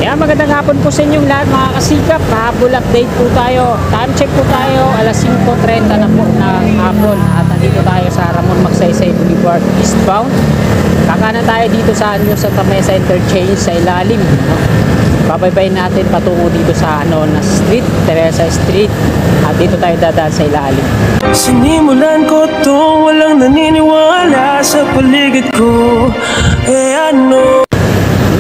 Yan, magandang hapon po sa inyong lahat mga kasikap. Habol update po tayo. Time check po tayo. Alas 5:30 na po ng hapon. At nandito tayo sa Ramon Magsaysay Boulevard eastbound. Kakanan tayo dito sa Santa Mesa Interchange sa ilalim. Babaybayin natin patungo dito sa na street, Teresa Street. At dito tayo dadaan sa ilalim. Sinimulan ko to, walang naniniwala sa paligid ko. Ano?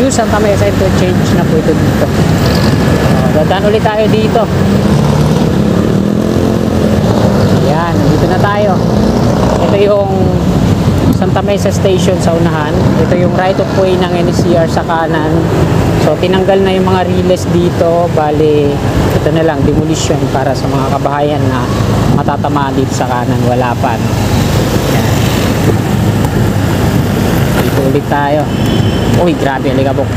New Santa Mesa Interchange na po ito dito. Dadaan ulit tayo dito. Yan, dito na tayo. Ito yung Santa Mesa Station sa unahan. Ito yung right of way ng NCR sa kanan. So tinanggal na yung mga riles dito. Bali, ito na lang, demolition para sa mga kabahayan na matatamaan dito sa kanan. Wala pa. Yan. Dito ulit tayo. Uy, grabe, aligabok.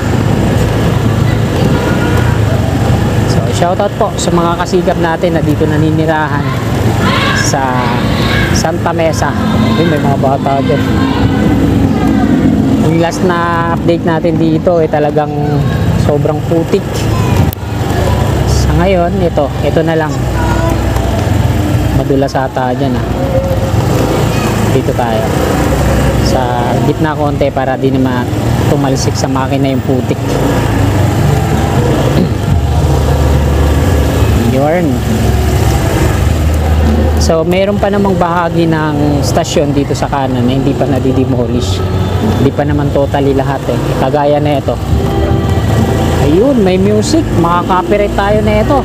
So, shoutout po sa mga kasigap natin na dito naninirahan sa Santa Mesa. Uy, may mga bata dyan. Yung last na update natin dito ay talagang sobrang putik. Sa ngayon, ito na lang. Madulas ata dyan Dito tayo sa gitna konti para di naman tumalsik sa makina yung putik. Yun. So mayroon pa namang bahagi ng stasyon dito sa kanan na hindi pa nadidemolish. Hindi pa naman totally lahat kagaya na ito. Ayun, may music, makaka-copyright tayo na ito.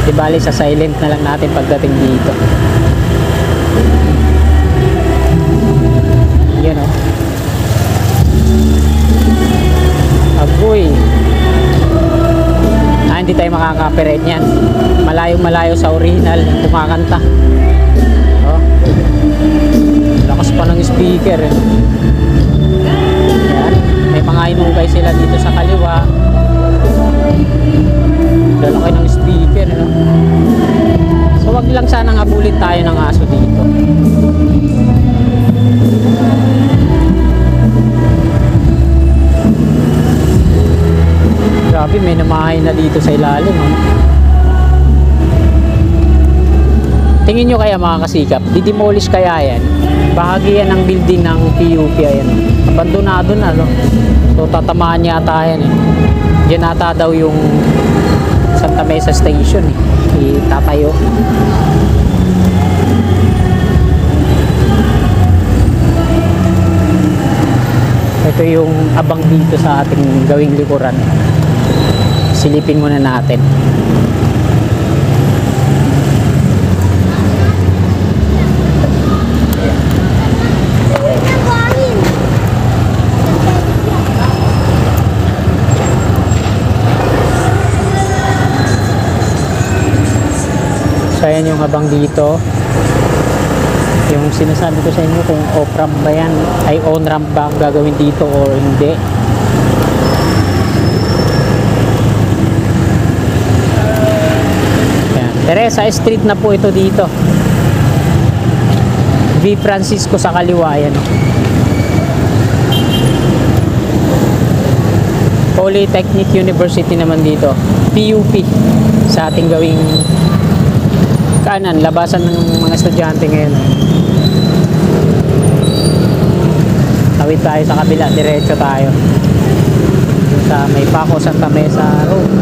Di bali sa silent na lang natin pagdating dito. Yan agoy. Hindi tayo makaka-copyright niyan. Malayo-malayo sa original yung kumakanta. Lakas pa ng speaker Yan. May mga inukay sila dito sa kaliwa. Lalaki ng speaker So wag lang sanang habulin tayo ng aso dito. Grabe, may namahay na dito sa ilalim. Tingin nyo kaya mga kasikap, didemolish kaya yan? Bahagi yan ng building ng PUP yan. Abandonado na So tatamaan yata yan Diyan ata daw yung Santa Mesa Station itatayo. Ito yung abang dito sa ating gawing likuran. Silipin muna natin. So ayan yung abang dito. Yung sinasabi ko sa inyo kung off-ramp ba yan, ay on-ramp ba ang gagawin dito o hindi. Yan. Teresa Street na po ito dito. V. Francisco sa kaliwa yan. Polytechnic University naman dito. PUP sa ating gawing kanan, labasan ng mga estudyante ngayon. Tawid tayo sa kabila, diretso tayo sa may Paco Santa Mesa Road.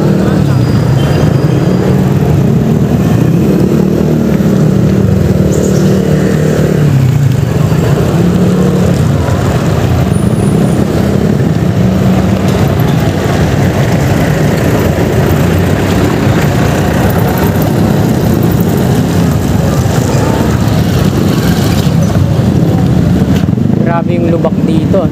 Grabe yung lubak dito.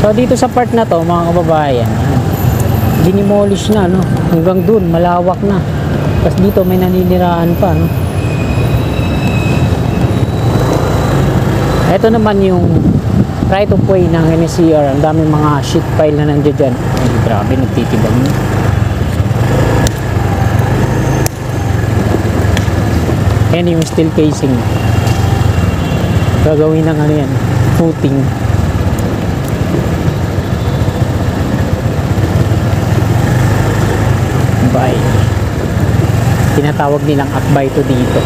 So dito sa part na to mga kababayan, dinimolish na, no? Hanggang dun malawak na. Tapos dito may naniniraan pa, no? Ito naman yung right of way ng NSCR. Ang daming mga sheet pile na nandiyan dyan. Ay, grabe, nagtitibag na. Yan yung steel casing. Gagawin ng ano yan, footing. Akbay. Tinatawag nilang akbay to dito.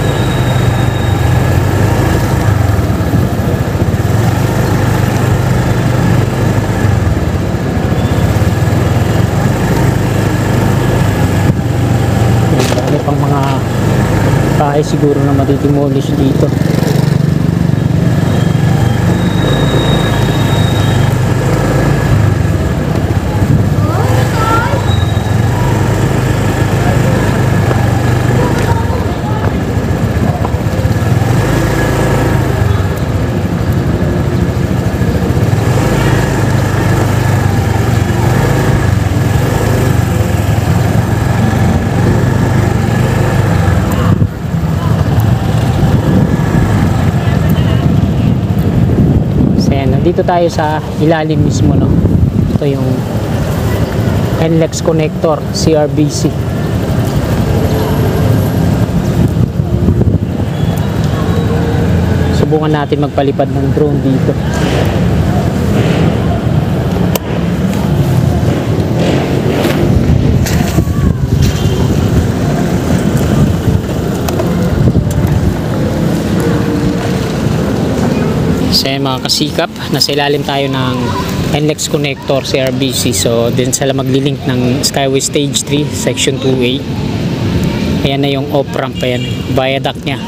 Ano pang mga bahay siguro na madidemolish dito. Dito tayo sa ilalim mismo, no? Ito yung NLEX connector, CRBC. Subukan natin magpalipad ng drone dito. So mga kasikap, nasa ilalim tayo ng NLEX connector CRBC. So din sila maglilink ng Skyway Stage 3 Section 2A. Ayan na yung off-ramp, ayan, viaduct nya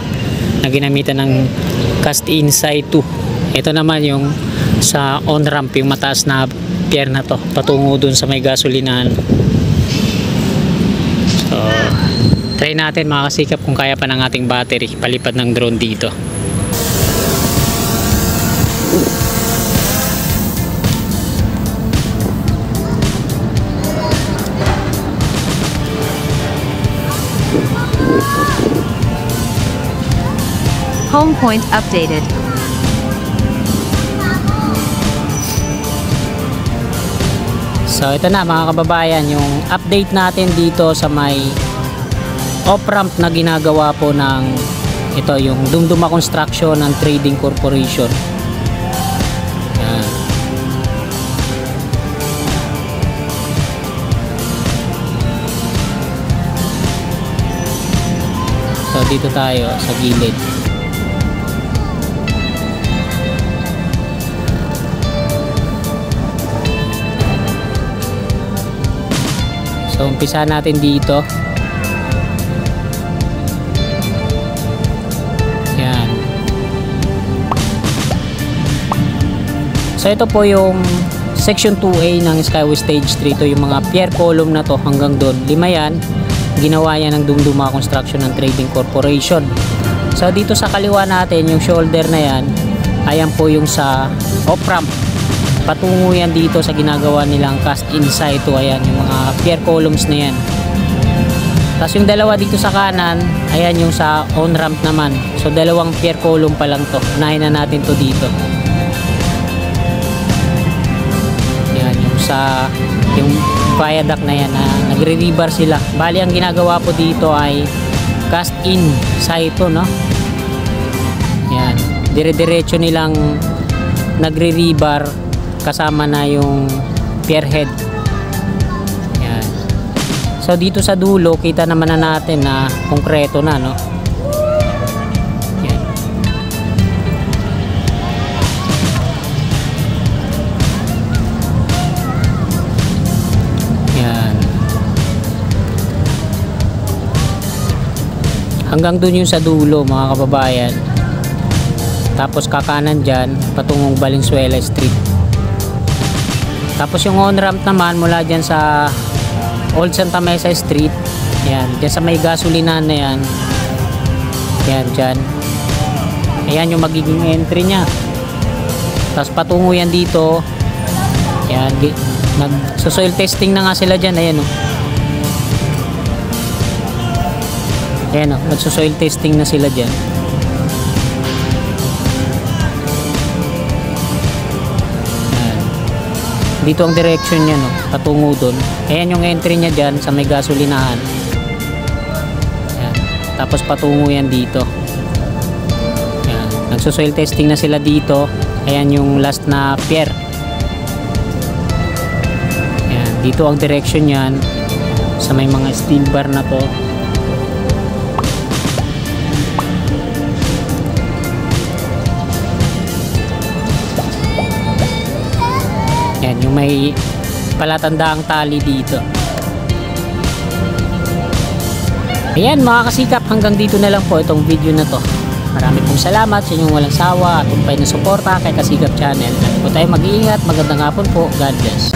na ginamitan ng cast in situ. Ito naman yung sa on-ramp, yung mataas na pier na to patungo dun sa may gasolinahan. So try natin mga kasikap kung kaya pa ng ating battery palipad ng drone dito. Home point updated. So ito na mga kababayan, yung update natin dito sa may off-ramp na ginagawa po ng ito, yung Dumduma Construction and Trading Corporation. Yan. So dito tayo sa gilid. So umpisa natin dito. Yan. So ito po yung Section 2A ng Skyway Stage 3. Ito yung mga pier column na to hanggang doon. 5 yan. Ginawa yan ng Dumduma Construction and Trading Corporation. So dito sa kaliwa natin, yung shoulder na yan, ayan po yung sa off-ramp. Patungo yan dito sa ginagawa nilang cast in situ. Ayan yung mga pier columns na yan. Tapos yung dalawa dito sa kanan, ayan yung sa on ramp naman. So dalawang pier column pa lang to. Unahin na natin to dito. Ayan yung sa yung viaduct na yan na nagre-rebar sila. Bali ang ginagawa po dito ay cast in situ, no? Ayan, dire-diretso nilang nagre-rebar kasama na yung pier head. Yan. So dito sa dulo kita naman na natin na konkreto na, no? Yan. Yan. Hanggang dun yung sa dulo mga kababayan. Tapos kakanan dyan patungong Valenzuela Street. Tapos yung on-ramp naman mula dyan sa Old Santa Mesa Street. Yan, dyan sa may gasolinahan na yan. Yan, dyan. Ayan yung magiging entry nya. Tapos patungo yan dito Yan, nag-soil testing na nga sila dyan. Ayan o. Ayan o, nag-soil testing na sila dyan. Ayan. Dito ang direction niya, no, patungo doon. Ayan yung entry niya dyan sa may gasolinahan. Ayan. Tapos patungo yan dito. Ayan. Nag-soil testing na sila dito. Ayan yung last na pier. Ayan. Dito ang direction yan sa may mga steel bar na to. Ayan yung may palatandaang tali dito. Ayan mga kasikap, hanggang dito na lang po itong video na to. Marami pong salamat sa inyong walang sawa at tumpay na suporta kay Kasikap Channel. At po tayo mag-iingat. Magandang hapon po. God bless.